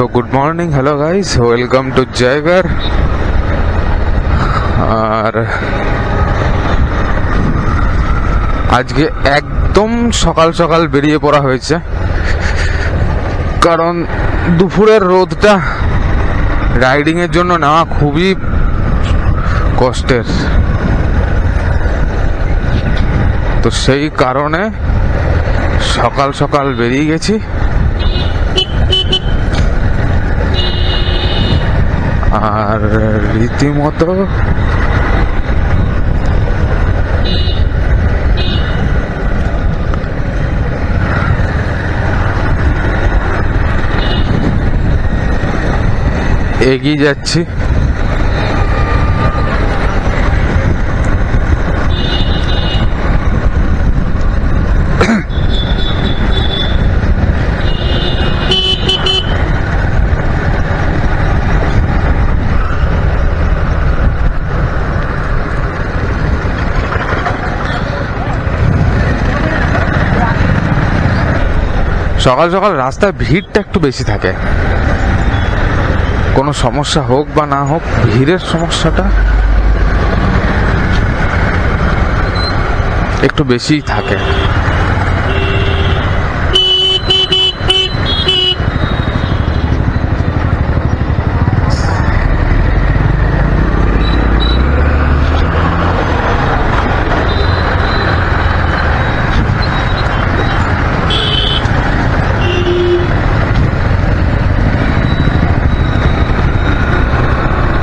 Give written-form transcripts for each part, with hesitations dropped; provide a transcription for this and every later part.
তো good morning, hello guys, welcome to জায়গার। আর আজকে একদম সকাল সকাল বেরিয়ে পড়া হয়েছে, কারণ দুপুরের রোদটা রাইডিং এর জন্য নেওয়া খুবই কষ্টের। তো সেই কারণে সকাল সকাল বেরিয়ে গেছি। আর রীতিমতো এগিয়ে যাচ্ছি। সকাল সকাল রাস্তায় ভিড়টা একটু বেশি থাকে, কোনো সমস্যা হোক বা না হোক, ভিড়ের সমস্যাটা একটু বেশিই থাকে।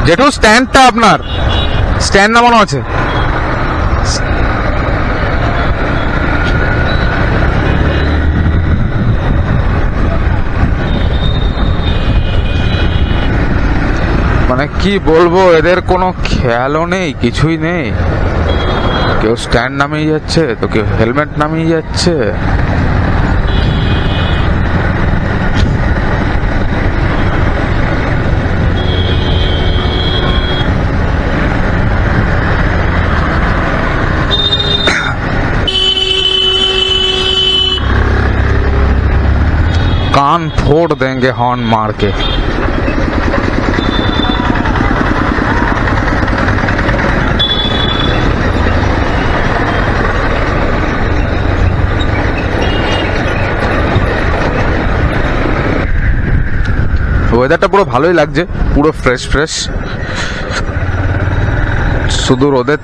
জেঠু, স্ট্যান্ডটা আপনার, স্ট্যান্ড নামানো আছে। মানে কি বলবো, এদের কোনো খেয়ালও নেই, কিছুই নেই। কেউ স্ট্যান্ড নামিয়ে যাচ্ছে, তো কেউ হেলমেট নামিয়ে যাচ্ছে। कान फोड़ देंगे हॉर्न मार के। ওয়েদারটা পুরো ভালোই লাগছে, পুরো ফ্রেশ ফ্রেশ। শুধু রোদের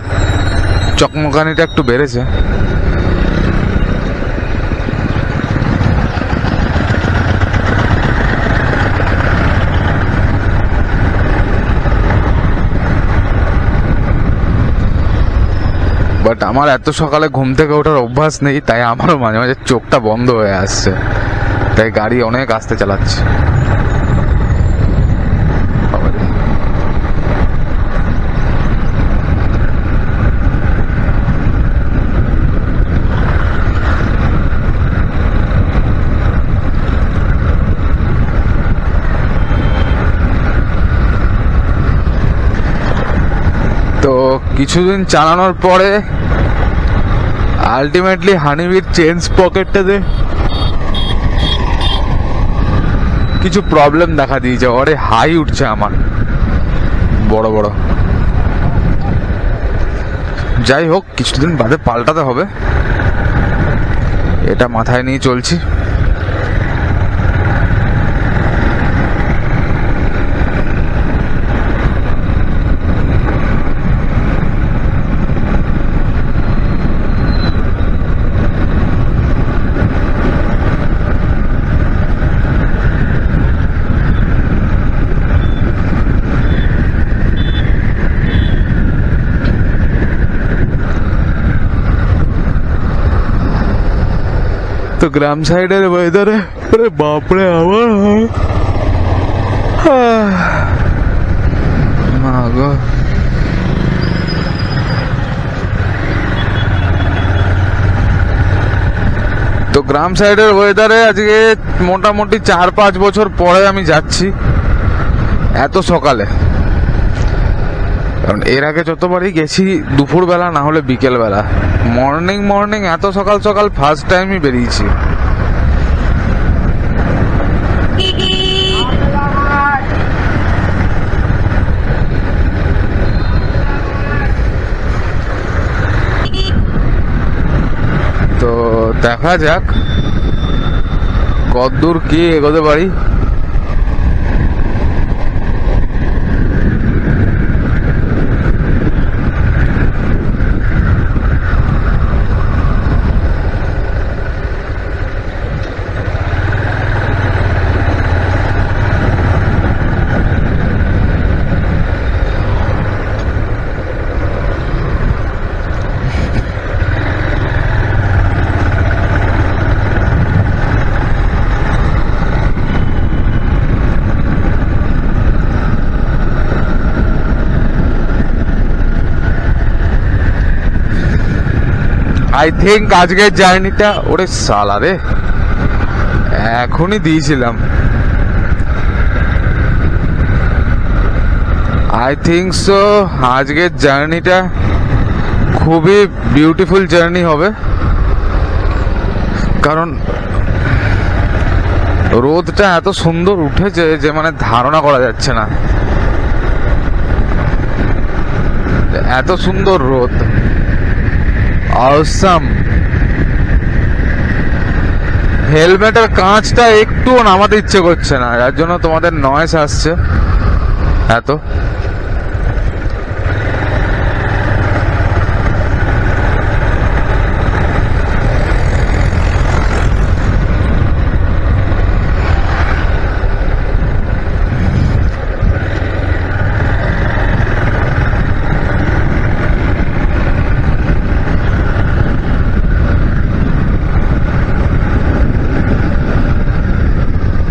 চকমকানিটা একটু বেড়েছে। বাট আমার এত সকালে ঘুম থেকে ওঠার অভ্যাস নেই, তাই আমারও মাঝে মাঝে চোখটা বন্ধ হয়ে আসছে, তাই গাড়ি অনেক আস্তে চালাচ্ছি। তো কিছুদিন চালানোর পরে আলটিমেটলি হানিবির চেঞ্জ পকেটটাতে কিছু প্রবলেম দেখা দিয়েছে। ওরে হাই উঠছে আমার বড় বড়। যাই হোক, কিছুদিন বাদে পাল্টাতে হবে, এটা মাথায় নিয়ে চলছি। তো গ্রাম সাইডের ওয়েদারে বাপরে আমার গো। তো গ্রাম সাইডের ওয়েদারে আজকে মোটামুটি 4-5 বছর পরে আমি যাচ্ছি এত সকালে। কারণ এর আগে যতবারই গেছি দুপুরবেলা না হলে বিকেলবেলা, মর্নিং এত সকাল সকাল ফার্স্ট টাইমই বেরিয়েছি। দেখা যাক কতদূর কি এগোতে পারি। আই থিঙ্ক আজকের জার্নিটা, ওরে সালা রে, এখনই দিয়েছিলাম। আই থিঙ্ক সো আজকের জার্নিটা খুবই বিউটিফুল জার্নি হবে, কারণ রোদটা এত সুন্দর উঠেছে যে মানে ধারণা করা যাচ্ছে না, এত সুন্দর রোদ। অসাম। হেলমেটের কাঁচটা একটুও নামাতে ইচ্ছে করছে না, যার জন্য তোমাদের নয়েজ আসছে এত।